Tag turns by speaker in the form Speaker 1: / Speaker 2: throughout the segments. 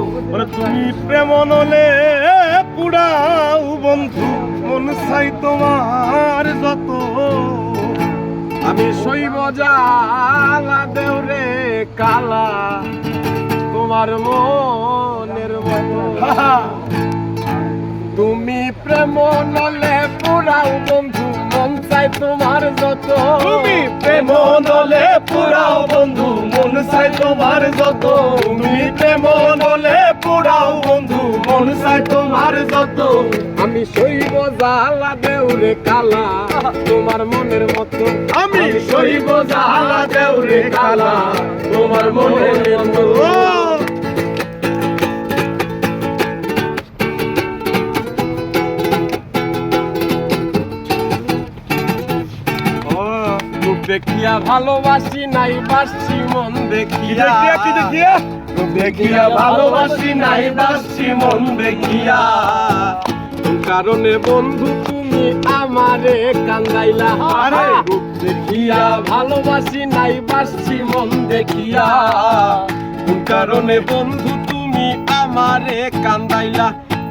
Speaker 1: তুমি প্রেম নলে পুরাও বন্ধু মন চাই তোমার যত
Speaker 2: আমি শৈব জ্বালা দেওরে কালা তোমার মনের মতো তুমি প্রেম নলে পুরাও বন্ধু মন চাই তোমার যত
Speaker 1: তুমি প্রেম নলে পুরাও বন্ধু মন চাই তোমার যত তুমি প্রেম নলে পুরাও বন্ধু মন চাই তোমার যত
Speaker 2: আমি শৈব জ্বালা দেওরে কালা তোমার মনের মতো
Speaker 1: আমি শৈব জ্বালা দেওরে কালা তোমার মনের মতো
Speaker 2: দেখিয়া ভালোবাসি নাই বাসছি মন দেখিয়া
Speaker 1: কি দেখিয়া দেখিয়া ভালোবাসি নাই বাসছি মন দেখিয়া
Speaker 2: কারণে বন্ধু তুমি আমারে কান্দাইলা
Speaker 1: আরে
Speaker 2: রূপ দেখিয়া ভালোবাসি নাই বাসছি মন দেখিয়া কারণে বন্ধু তুমি আমারে কান্দাইলা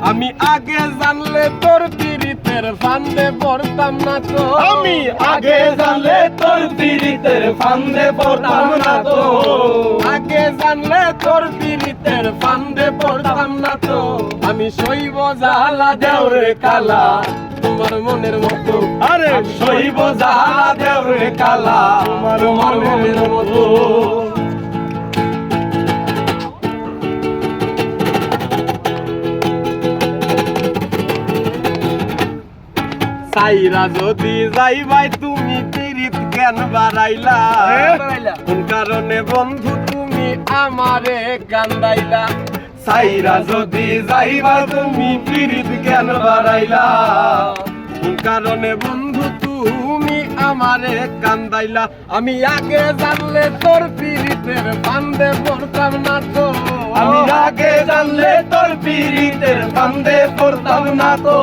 Speaker 2: আমি আগে জানলে তোর পীড়িতের ফান্দে পড়তাম না তো
Speaker 1: আমি আগে জানলে তোর পীড়িতের ফান্দে পড়তাম না তো
Speaker 2: আগে জানলে তোর পীড়িতের ফান্দে পড়তাম না তো আমি শৈব জ্বালা দেওরে কালা তোমার মনের মতো
Speaker 1: আরে
Speaker 2: শৈব জ্বালা দেওরে কালা তোমার মনের মতো সাইরা যদি যাইবাই তুমি পীড়িত জ্ঞান বাড়াইলা কোন কারণে বন্ধু তুমি আমারে কান্দাইলা
Speaker 1: সাইরা যদি যাইবা তুমি পীড়িত জ্ঞান বাড়াইলা
Speaker 2: কোন কারণে বন্ধু তুমি আমারে কান্দাইলা আমি আগে জানলে তোর পীড়িতের ফান্দে পড়তাম না তো
Speaker 1: আমি আগে জানলে তোর পীড়িতের ফান্দে পড়তাম না তো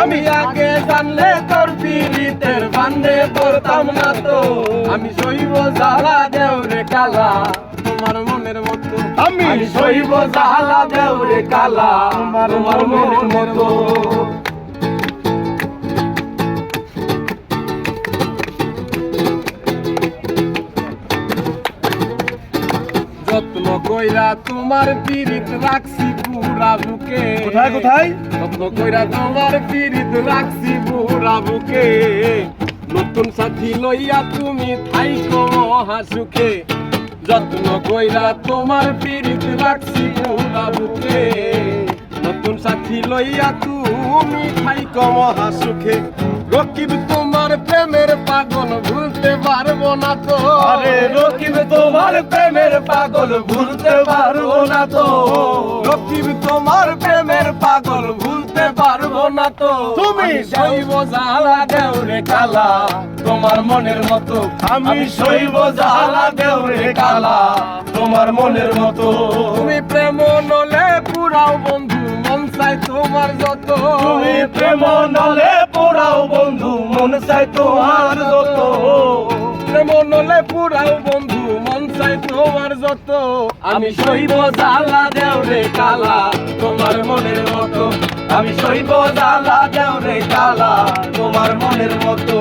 Speaker 2: আমি আগে জানলে তোর পীড়িতের ফান্দে পড়তাম না তো আমি শৈব জ্বালা দেওরে কালা তোমার মনের মতো
Speaker 1: আমি
Speaker 2: শৈব জ্বালা দেওরে কালা
Speaker 1: তোমার
Speaker 2: মনের মতো যত্ন কইরা তোমার পীড়িত রাখছি পুরা বুকে
Speaker 1: কোথায় কোথায়
Speaker 2: যত্ন কইরা তোমার পীড়িত রাখছি পুরা বুকে নতুন সাথী লইয়া তুমি থাইকো মহা সুখে যত্ন কইরা তোমার পীড়িত রাখছি পুরা বুকে নতুন সাথী লইয়া তুমি থাইকো মহা সুখে রকিব তোমার প্রেমের পাগল ভুলতে পারবো না তো
Speaker 1: আরে রকিব তোমার প্রেমের পাগল ভুলতে পারবো না তো
Speaker 2: রকিব তোমার প্রেমের পাগল ভুলতে পারবো না তো
Speaker 1: তুমি
Speaker 2: শৈব জ্বালা দেওরে কালা তোমার মনের মতো
Speaker 1: আমি শৈব জ্বালা দেওরে কালা তোমার মনের মতো
Speaker 2: তুমি প্রেম নলে পুরাও বন্ধু মন চাই তোমার যত
Speaker 1: তুমি প্রেম নলে পোড়াও বন্ধু মন চাই তোমার যত
Speaker 2: প্রেম নলে পুরাও বন্ধু মন চাই তোমার যত আমি শৈব জ্বালা দেওরে কালা তোমার মনের মতো
Speaker 1: আমি শৈব জ্বালা দেওরে কালা তোমার মনের মতো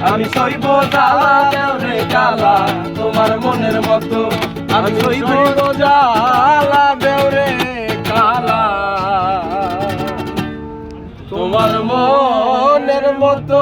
Speaker 1: আমি শৈব জ্বালা দেওরে কালা তোমার মনের মতো
Speaker 2: আমি শৈব জ্বালা দেওরে কালা তোমার মনের মতো